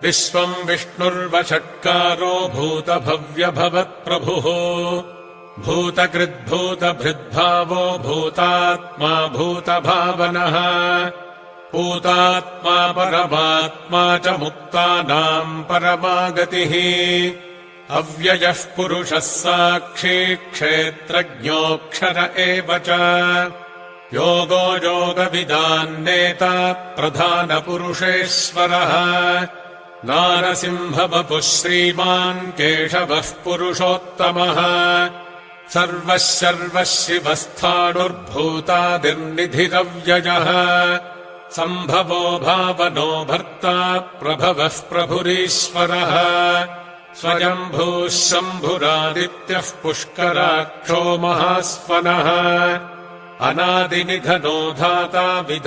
विश्वम् विष्णुर्वषट्कारो भूतभव्यभवत्प्रभुः भूतकृद्भूतभृद्भावो भूतात्मा भूतभावनः भूतात्मा परमात्मा च मुक्तानाम् परमागतिः अव्ययः पुरुषः साक्षी क्षेत्रज्ञोऽक्षर एव च योगो योगविदान्नेता प्रधानपुरुषेश्वरः नारसिंहवपुः श्रीमान् केशवः पुरुषोत्तमः सर्वः शर्वः शिवस्थाणुर्भूतादिर्निधिरव्ययः सम्भवो भावनो भर्ता प्रभवः प्रभुरीश्वरः स्वयम्भूः शम्भुरादित्यः पुष्कराक्षो महास्वनः अनादिनिधनो धाता विधा